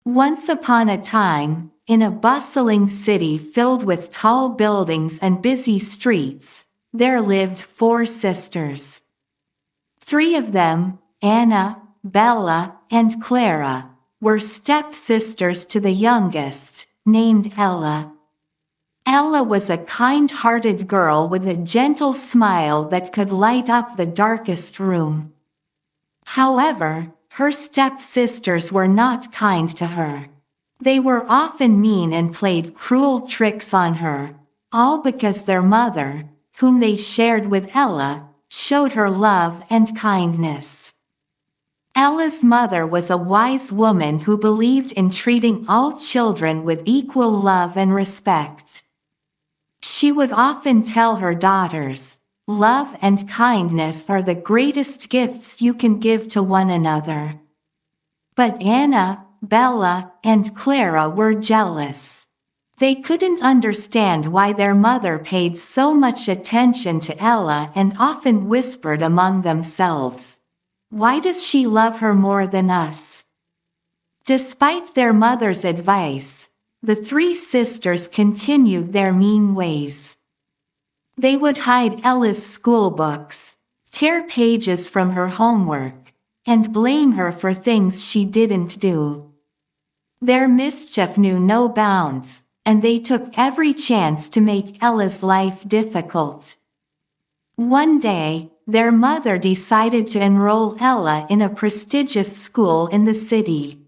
Once upon a time, in a bustling city filled with tall buildings and busy streets, there lived 4 sisters. 3 of them, Anna, Bella, and Clara, were step-sisters to the youngest, named Ella. Ella was a kind-hearted girl with a gentle smile that could light up the darkest room. However, her step-sisters were not kind to her. They were often mean and played cruel tricks on her, all because their mother, whom they shared with Ella, showed her love and kindness. Ella's mother was a wise woman who believed in treating all children with equal love and respect. She would often tell her daughters, "Love and kindness are the greatest gifts you can give to one another." But Anna, Bella, and Clara were jealous. They couldn't understand why their mother paid so much attention to Ella and often whispered among themselves, "Why does she love her more than us?" Despite their mother's advice, the 3 sisters continued their mean ways. They would hide Ella's school books, tear pages from her homework, and blame her for things she didn't do. Their mischief knew no bounds, and they took every chance to make Ella's life difficult. One day, their mother decided to enroll Ella in a prestigious school in the city.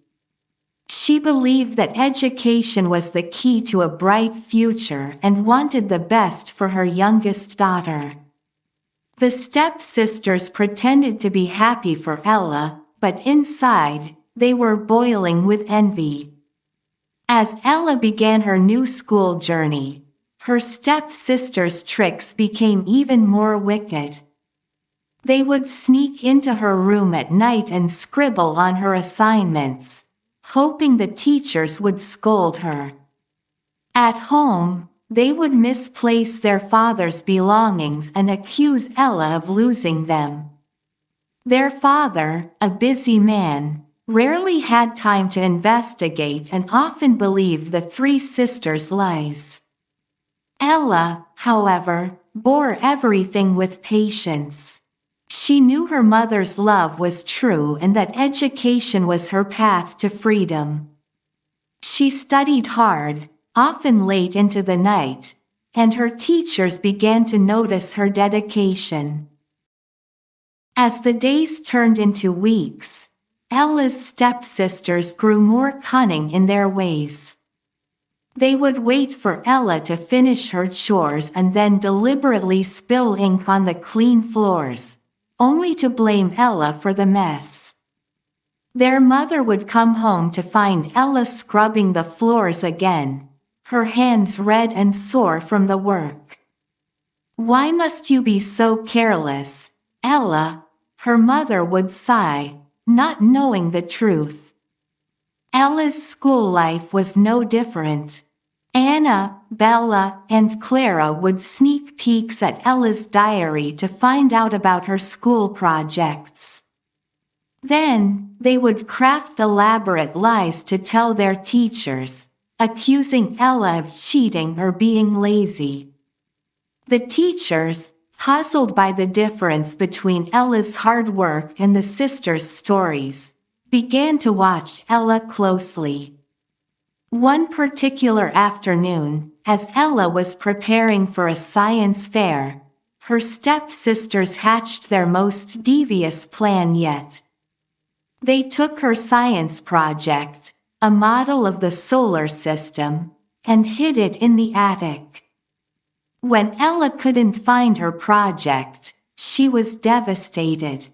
She believed that education was the key to a bright future and wanted the best for her youngest daughter. The step-sisters pretended to be happy for Ella, but inside, they were boiling with envy. As Ella began her new school journey, her step-sisters' tricks became even more wicked. They would sneak into her room at night and scribble on her assignments, hoping the teachers would scold her. At home, they would misplace their father's belongings and accuse Ella of losing them. Their father, a busy man, rarely had time to investigate and often believed the 3 sisters' lies. Ella, however, bore everything with patience. She knew her mother's love was true and that education was her path to freedom. She studied hard, often late into the night, and her teachers began to notice her dedication. As the days turned into weeks, Ella's step-sisters grew more cunning in their ways. They would wait for Ella to finish her chores and then deliberately spill ink on the clean floors, only to blame Ella for the mess. Their mother would come home to find Ella scrubbing the floors again, her hands red and sore from the work. "Why must you be so careless, Ella?" her mother would sigh, not knowing the truth. Ella's school life was no different. Anna, Bella, and Clara would sneak peeks at Ella's diary to find out about her school projects. Then, they would craft elaborate lies to tell their teachers, accusing Ella of cheating or being lazy. The teachers, puzzled by the difference between Ella's hard work and the sisters' stories, began to watch Ella closely. One particular afternoon, as Ella was preparing for a science fair, her step-sisters hatched their most devious plan yet. They took her science project, a model of the solar system, and hid it in the attic. When Ella couldn't find her project, she was devastated.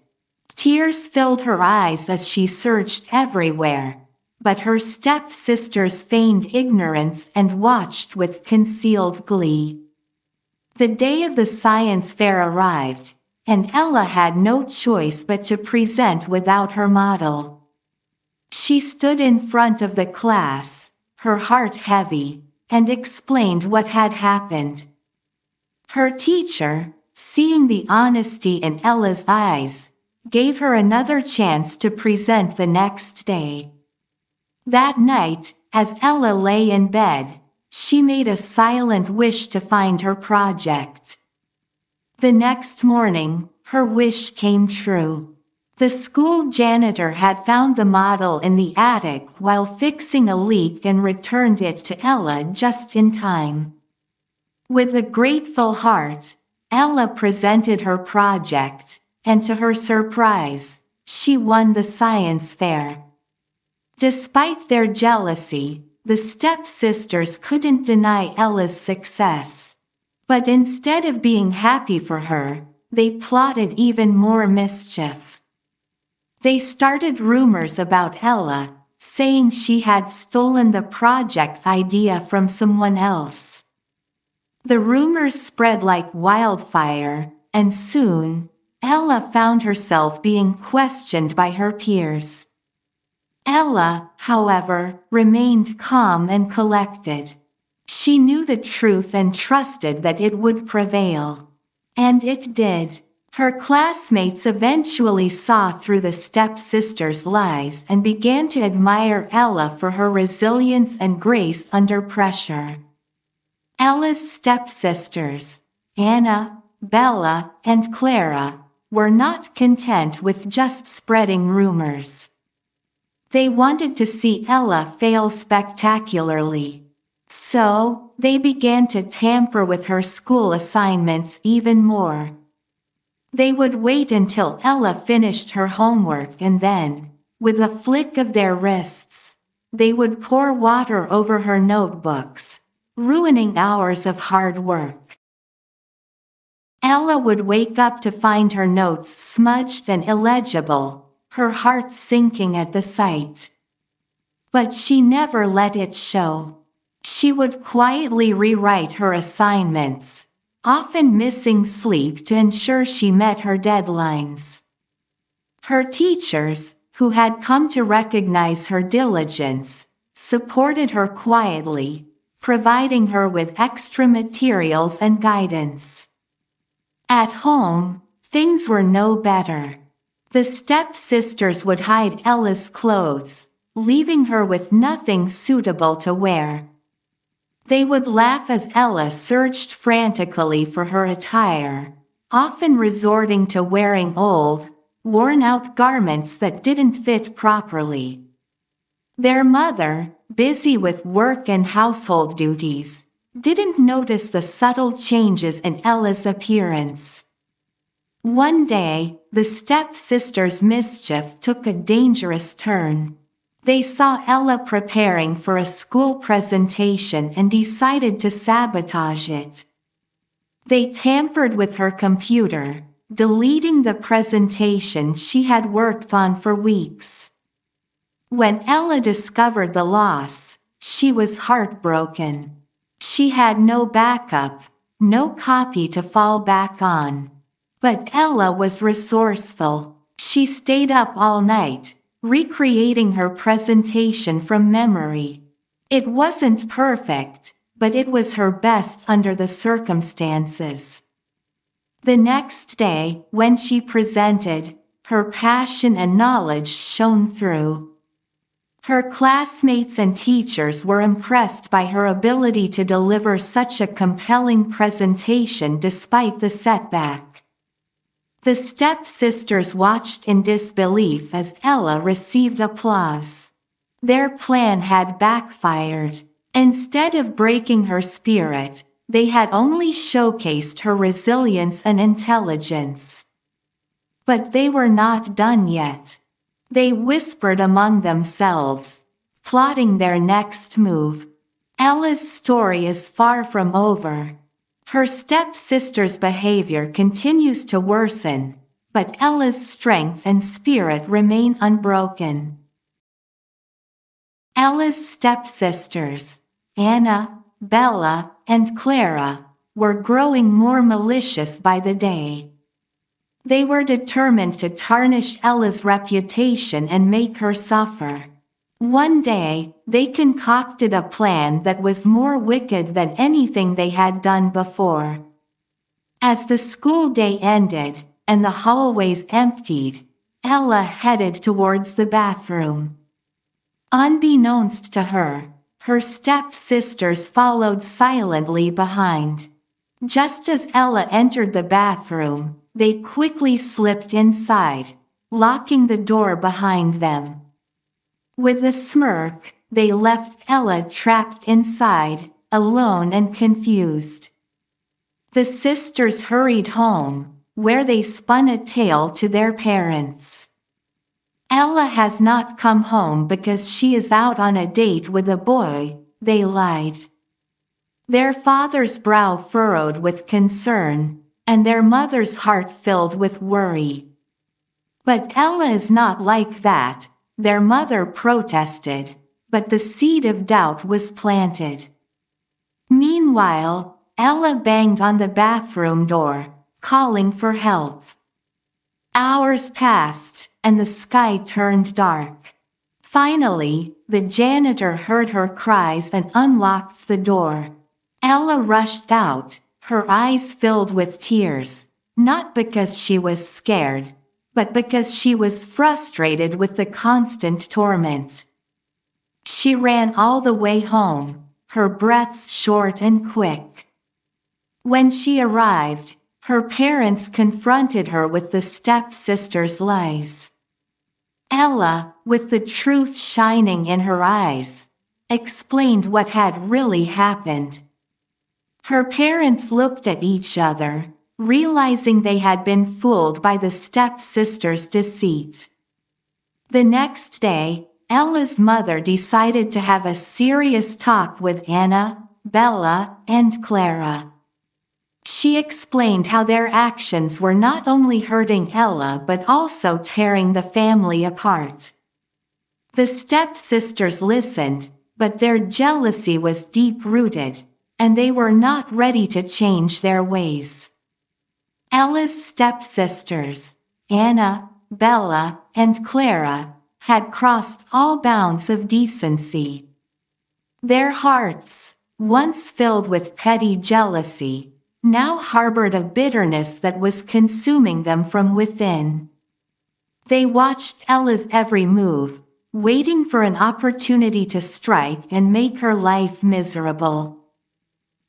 Tears filled her eyes as she searched everywhere, but her step-sisters feigned ignorance and watched with concealed glee. The day of the science fair arrived, and Ella had no choice but to present without her model. She stood in front of the class, her heart heavy, and explained what had happened. Her teacher, seeing the honesty in Ella's eyes, gave her another chance to present the next day. That night, as Ella lay in bed, she made a silent wish to find her project. The next morning, her wish came true. The school janitor had found the model in the attic while fixing a leak and returned it to Ella just in time. With a grateful heart, Ella presented her project, and to her surprise, she won the science fair. Despite their jealousy, the stepsisters couldn't deny Ella's success. But instead of being happy for her, they plotted even more mischief. They started rumors about Ella, saying she had stolen the project idea from someone else. The rumors spread like wildfire, and soon, Ella found herself being questioned by her peers. Ella, however, remained calm and collected. She knew the truth and trusted that it would prevail. And it did. Her classmates eventually saw through the stepsisters' lies and began to admire Ella for her resilience and grace under pressure. Ella's stepsisters, Anna, Bella, and Clara, were not content with just spreading rumors. They wanted to see Ella fail spectacularly. So, they began to tamper with her school assignments even more. They would wait until Ella finished her homework and then, with a flick of their wrists, they would pour water over her notebooks, ruining hours of hard work. Ella would wake up to find her notes smudged and illegible, her heart sinking at the sight. But she never let it show. She would quietly rewrite her assignments, often missing sleep to ensure she met her deadlines. Her teachers, who had come to recognize her diligence, supported her quietly, providing her with extra materials and guidance. At home, things were no better. The stepsisters would hide Ella's clothes, leaving her with nothing suitable to wear. They would laugh as Ella searched frantically for her attire, often resorting to wearing old, worn-out garments that didn't fit properly. Their mother, busy with work and household duties, didn't notice the subtle changes in Ella's appearance. One day, the stepsisters' mischief took a dangerous turn. They saw Ella preparing for a school presentation and decided to sabotage it. They tampered with her computer, deleting the presentation she had worked on for weeks. When Ella discovered the loss, she was heartbroken. She had no backup, no copy to fall back on. But Ella was resourceful. She stayed up all night, recreating her presentation from memory. It wasn't perfect, but it was her best under the circumstances. The next day, when she presented, her passion and knowledge shone through. Her classmates and teachers were impressed by her ability to deliver such a compelling presentation despite the setback. The stepsisters watched in disbelief as Ella received applause. Their plan had backfired. Instead of breaking her spirit, they had only showcased her resilience and intelligence. But they were not done yet. They whispered among themselves, plotting their next move. Ella's story is far from over. Her stepsister's behavior continues to worsen, but Ella's strength and spirit remain unbroken. Ella's stepsisters, Anna, Bella, and Clara, were growing more malicious by the day. They were determined to tarnish Ella's reputation and make her suffer. One day, they concocted a plan that was more wicked than anything they had done before. As the school day ended, and the hallways emptied, Ella headed towards the bathroom. Unbeknownst to her, her stepsisters followed silently behind. Just as Ella entered the bathroom, they quickly slipped inside, locking the door behind them. With a smirk, they left Ella trapped inside, alone and confused. The sisters hurried home, where they spun a tale to their parents. Ella has not come home because she is out on a date with a boy, they lied. Their father's brow furrowed with concern, and their mother's heart filled with worry. But Ella is not like that, their mother protested, but the seed of doubt was planted. Meanwhile, Ella banged on the bathroom door, calling for help. Hours passed, and the sky turned dark. Finally, the janitor heard her cries and unlocked the door. Ella rushed out, her eyes filled with tears, not because she was scared, but because she was frustrated with the constant torment. She ran all the way home, her breaths short and quick. When she arrived, her parents confronted her with the stepsisters' lies. Ella, with the truth shining in her eyes, explained what had really happened. Her parents looked at each other, realizing they had been fooled by the stepsisters' deceit. The next day, Ella's mother decided to have a serious talk with Anna, Bella, and Clara. She explained how their actions were not only hurting Ella but also tearing the family apart. The stepsisters listened, but their jealousy was deep-rooted, and they were not ready to change their ways. Ella's stepsisters, Anna, Bella, and Clara, had crossed all bounds of decency. Their hearts, once filled with petty jealousy, now harbored a bitterness that was consuming them from within. They watched Ella's every move, waiting for an opportunity to strike and make her life miserable.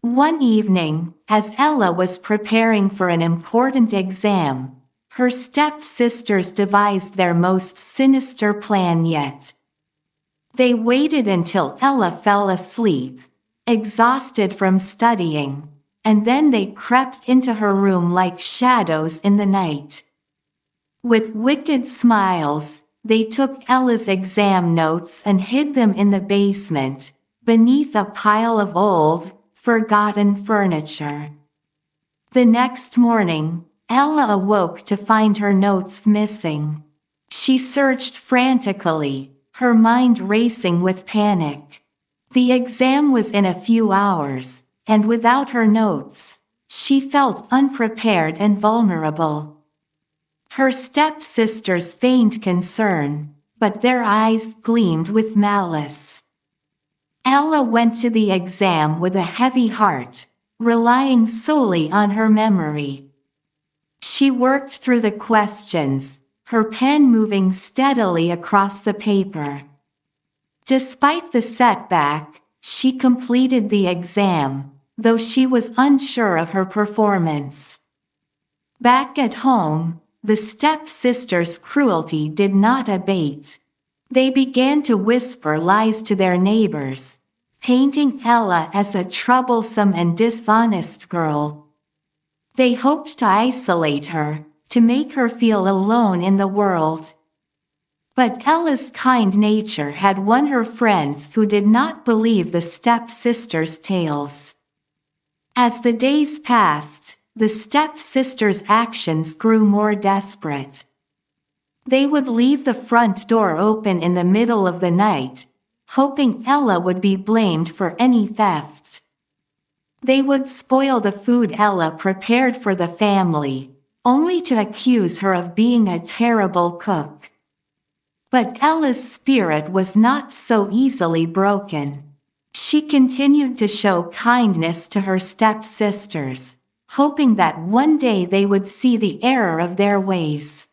One evening, as Ella was preparing for an important exam, her stepsisters devised their most sinister plan yet. They waited until Ella fell asleep, exhausted from studying, and then they crept into her room like shadows in the night. With wicked smiles, they took Ella's exam notes and hid them in the basement, beneath a pile of old, forgotten furniture. The next morning, Ella awoke to find her notes missing. She searched frantically, her mind racing with panic. The exam was in a few hours, and without her notes, she felt unprepared and vulnerable. Her stepsisters feigned concern, but their eyes gleamed with malice. Ella went to the exam with a heavy heart, relying solely on her memory. She worked through the questions, her pen moving steadily across the paper. Despite the setback, she completed the exam, though she was unsure of her performance. Back at home, the stepsisters' cruelty did not abate. They began to whisper lies to their neighbors, painting Ella as a troublesome and dishonest girl. They hoped to isolate her, to make her feel alone in the world. But Ella's kind nature had won her friends who did not believe the stepsisters' tales. As the days passed, the stepsisters' actions grew more desperate. They would leave the front door open in the middle of the night, hoping Ella would be blamed for any theft. They would spoil the food Ella prepared for the family, only to accuse her of being a terrible cook. But Ella's spirit was not so easily broken. She continued to show kindness to her stepsisters, hoping that one day they would see the error of their ways.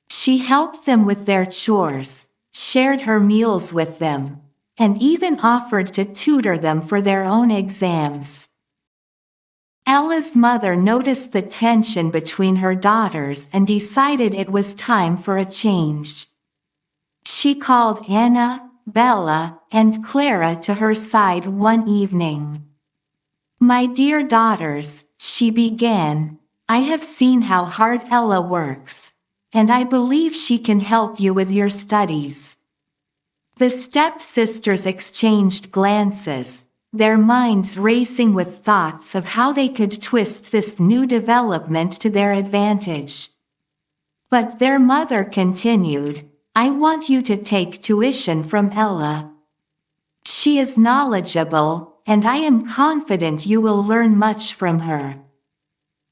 She helped them with their chores, shared her meals with them, and even offered to tutor them for their own exams. Ella's mother noticed the tension between her daughters and decided it was time for a change. She called Anna, Bella, and Clara to her side one evening. "My dear daughters," she began, "I have seen how hard Ella works, and I believe she can help you with your studies." The step-sisters exchanged glances, their minds racing with thoughts of how they could twist this new development to their advantage. But their mother continued, "I want you to take tuition from Ella. She is knowledgeable, and I am confident you will learn much from her."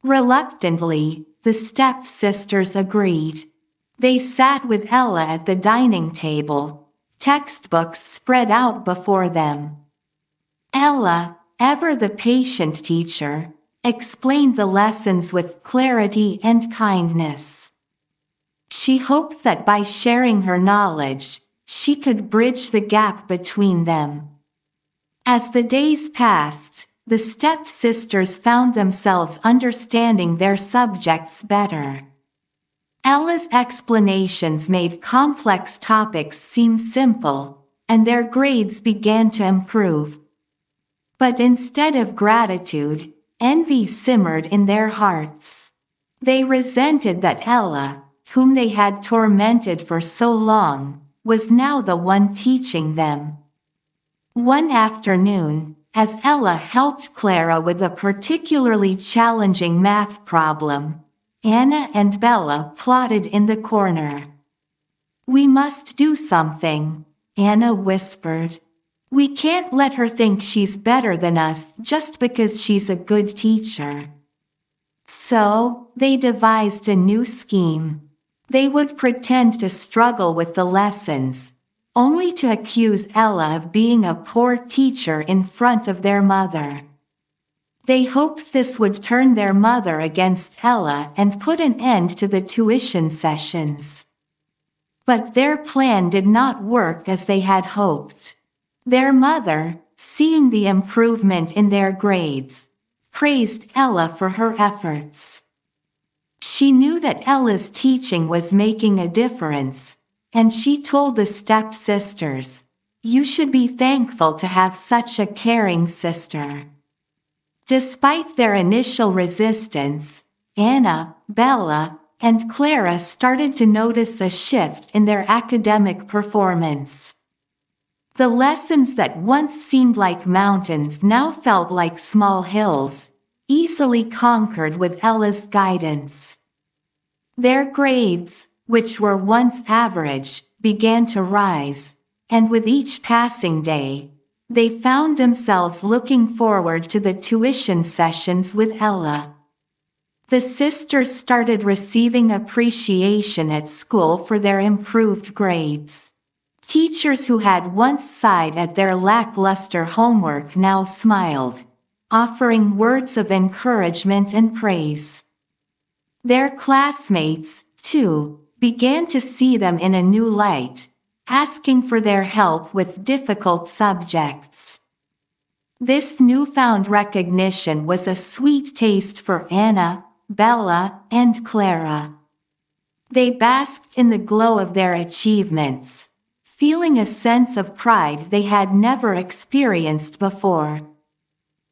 Reluctantly, the step-sisters agreed. They sat with Ella at the dining table, textbooks spread out before them. Ella, ever the patient teacher, explained the lessons with clarity and kindness. She hoped that by sharing her knowledge, she could bridge the gap between them. As the days passed, the step-sisters found themselves understanding their subjects better. Ella's explanations made complex topics seem simple, and their grades began to improve. But instead of gratitude, envy simmered in their hearts. They resented that Ella, whom they had tormented for so long, was now the one teaching them. One afternoon, as Ella helped Clara with a particularly challenging math problem, Anna and Bella plotted in the corner. "We must do something," Anna whispered. "We can't let her think she's better than us just because she's a good teacher." So, they devised a new scheme. They would pretend to struggle with the lessons, only to accuse Ella of being a poor teacher in front of their mother. They hoped this would turn their mother against Ella and put an end to the tuition sessions. But their plan did not work as they had hoped. Their mother, seeing the improvement in their grades, praised Ella for her efforts. She knew that Ella's teaching was making a difference, and she told the step-sisters, "You should be thankful to have such a caring sister." Despite their initial resistance, Anna, Bella, and Clara started to notice a shift in their academic performance. The lessons that once seemed like mountains now felt like small hills, easily conquered with Ella's guidance. Their grades, which were once average, began to rise, and with each passing day, they found themselves looking forward to the tuition sessions with Ella. The sisters started receiving appreciation at school for their improved grades. Teachers who had once sighed at their lackluster homework now smiled, offering words of encouragement and praise. Their classmates, too, began to see them in a new light, asking for their help with difficult subjects. This newfound recognition was a sweet taste for Anna, Bella, and Clara. They basked in the glow of their achievements, feeling a sense of pride they had never experienced before.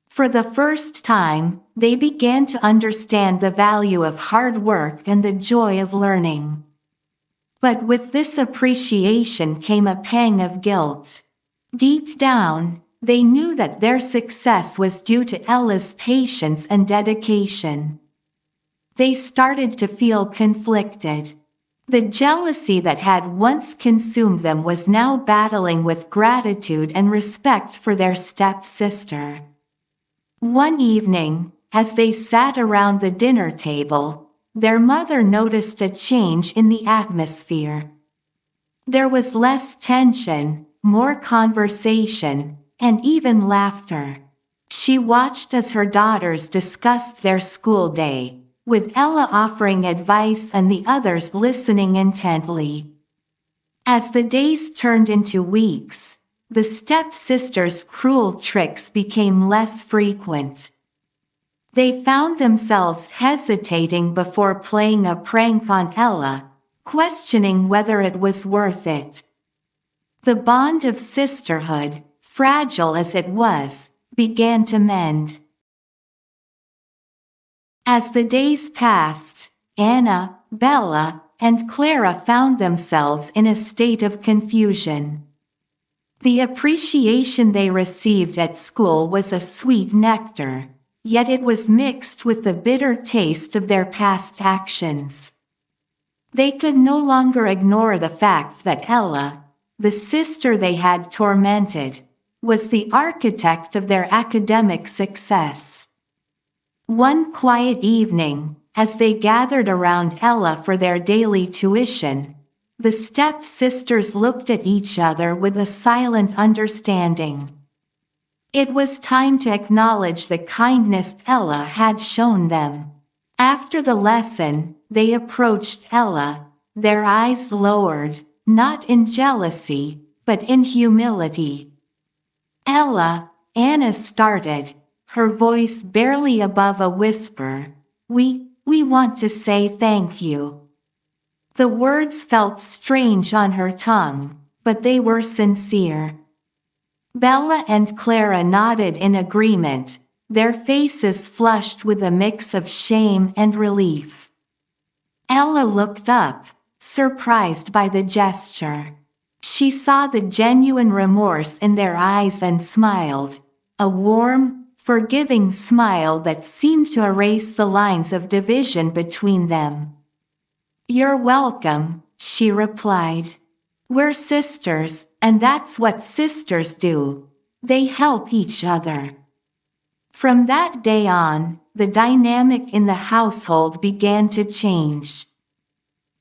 For the first time, they began to understand the value of hard work and the joy of learning. But with this appreciation came a pang of guilt. Deep down, they knew that their success was due to Ella's patience and dedication. They started to feel conflicted. The jealousy that had once consumed them was now battling with gratitude and respect for their step-sister. One evening, as they sat around the dinner table, their mother noticed a change in the atmosphere. There was less tension, more conversation, and even laughter. She watched as her daughters discussed their school day, with Ella offering advice and the others listening intently. As the days turned into weeks, the stepsisters' cruel tricks became less frequent. They found themselves hesitating before playing a prank on Ella, questioning whether it was worth it. The bond of sisterhood, fragile as it was, began to mend. As the days passed, Anna, Bella, and Clara found themselves in a state of confusion. The appreciation they received at school was a sweet nectar, yet it was mixed with the bitter taste of their past actions. They could no longer ignore the fact that Ella, the sister they had tormented, was the architect of their academic success. One quiet evening, as they gathered around Ella for their daily tuition, the step-sisters looked at each other with a silent understanding. It was time to acknowledge the kindness Ella had shown them. After the lesson, they approached Ella, their eyes lowered, not in jealousy, but in humility. "Ella," Anna started, her voice barely above a whisper, We want to say thank you." The words felt strange on her tongue, but they were sincere. Bella and Clara nodded in agreement, their faces flushed with a mix of shame and relief. Ella looked up, surprised by the gesture. She saw the genuine remorse in their eyes and smiled, a warm, forgiving smile that seemed to erase the lines of division between them. "You're welcome," she replied. "We're sisters, and that's what sisters do. They help each other." From that day on, the dynamic in the household began to change.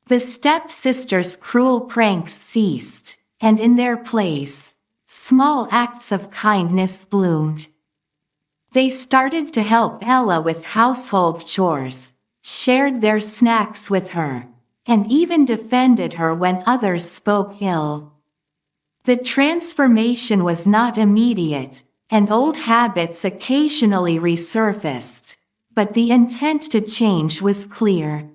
The step-sisters' cruel pranks ceased, and in their place, small acts of kindness bloomed. They started to help Ella with household chores, shared their snacks with her, and even defended her when others spoke ill. The transformation was not immediate, and old habits occasionally resurfaced, but the intent to change was clear.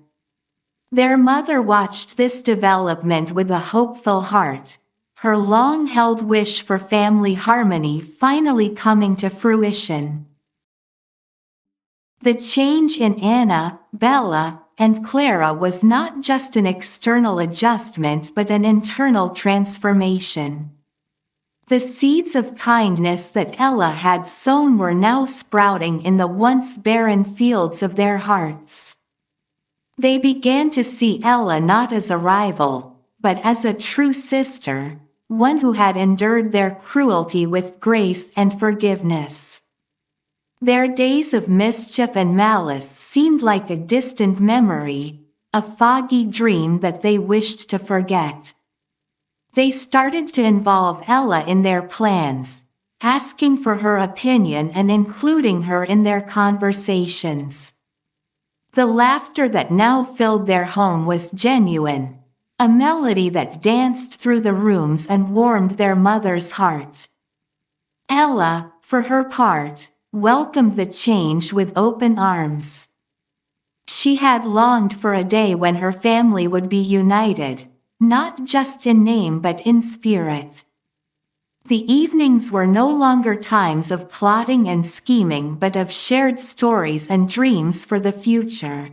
Their mother watched this development with a hopeful heart, her long-held wish for family harmony finally coming to fruition. The change in Anna, Bella, and Clara was not just an external adjustment but an internal transformation. The seeds of kindness that Ella had sown were now sprouting in the once barren fields of their hearts. They began to see Ella not as a rival, but as a true sister, one who had endured their cruelty with grace and forgiveness. Their days of mischief and malice seemed like a distant memory, a foggy dream that they wished to forget. They started to involve Ella in their plans, asking for her opinion and including her in their conversations. The laughter that now filled their home was genuine, a melody that danced through the rooms and warmed their mother's heart. Ella, for her part, welcomed the change with open arms. She had longed for a day when her family would be united, not just in name but in spirit. The evenings were no longer times of plotting and scheming but of shared stories and dreams for the future.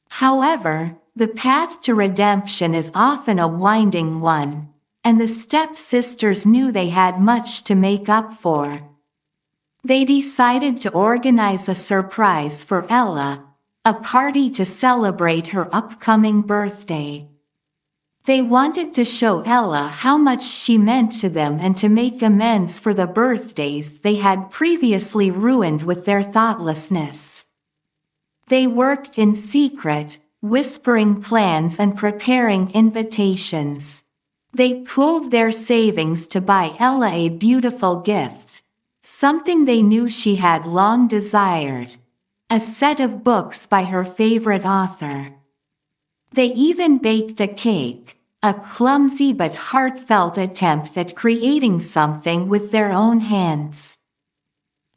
However, the path to redemption is often a winding one, and the step-sisters knew they had much to make up for. They decided to organize a surprise for Ella, a party to celebrate her upcoming birthday. They wanted to show Ella how much she meant to them and to make amends for the birthdays they had previously ruined with their thoughtlessness. They worked in secret, whispering plans and preparing invitations. They pooled their savings to buy Ella a beautiful gift, something they knew she had long desired, a set of books by her favorite author. They even baked a cake, a clumsy but heartfelt attempt at creating something with their own hands.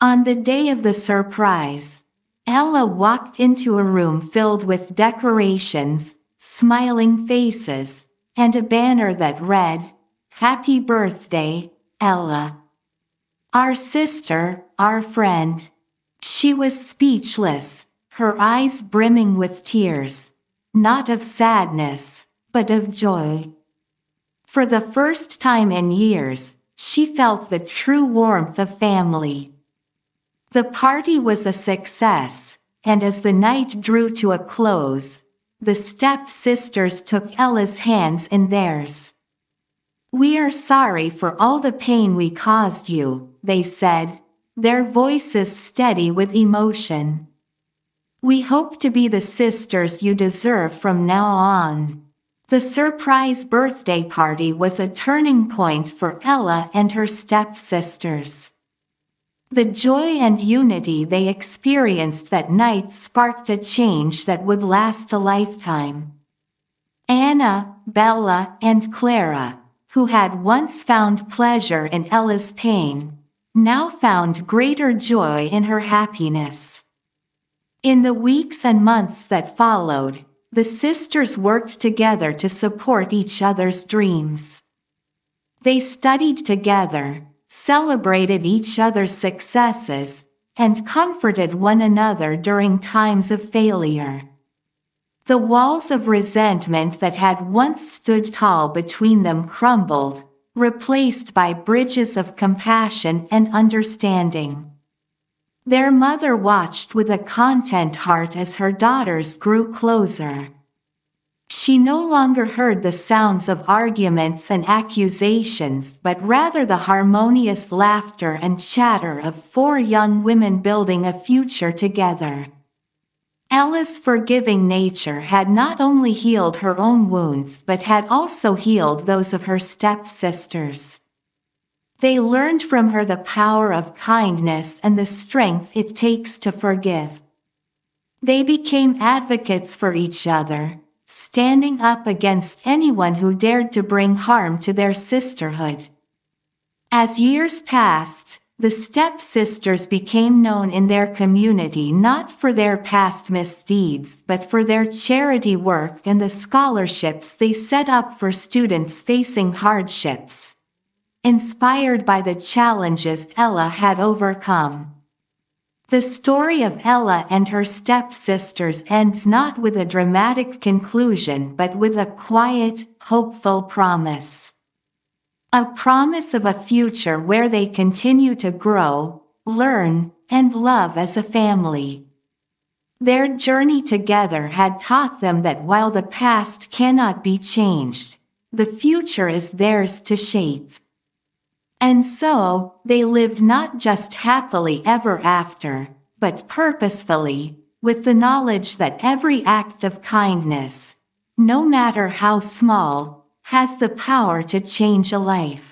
On the day of the surprise, Ella walked into a room filled with decorations, smiling faces, and a banner that read, "Happy Birthday, Ella. Our sister, our friend." She was speechless, her eyes brimming with tears, not of sadness, but of joy. For the first time in years, she felt the true warmth of family. The party was a success, and as the night drew to a close, the step-sisters took Ella's hands in theirs. "We are sorry for all the pain we caused you," they said, their voices steady with emotion. "We hope to be the sisters you deserve from now on." The surprise birthday party was a turning point for Ella and her step-sisters. The joy and unity they experienced that night sparked a change that would last a lifetime. Anna, Bella, and Clara, who had once found pleasure in Ella's pain, now found greater joy in her happiness. In the weeks and months that followed, the sisters worked together to support each other's dreams. They studied together, celebrated each other's successes, and comforted one another during times of failure. The walls of resentment that had once stood tall between them crumbled, replaced by bridges of compassion and understanding. Their mother watched with a content heart as her daughters grew closer. She no longer heard the sounds of arguments and accusations, but rather the harmonious laughter and chatter of four young women building a future together. Ella's forgiving nature had not only healed her own wounds but had also healed those of her step-sisters. They learned from her the power of kindness and the strength it takes to forgive. They became advocates for each other, standing up against anyone who dared to bring harm to their sisterhood. As years passed, the step-sisters became known in their community not for their past misdeeds but for their charity work and the scholarships they set up for students facing hardships. Inspired by the challenges Ella had overcome. The story of Ella and her step-sisters ends not with a dramatic conclusion but with a quiet, hopeful promise. A promise of a future where they continue to grow, learn, and love as a family. Their journey together had taught them that while the past cannot be changed, the future is theirs to shape. And so, they lived not just happily ever after, but purposefully, with the knowledge that every act of kindness, no matter how small, has the power to change a life.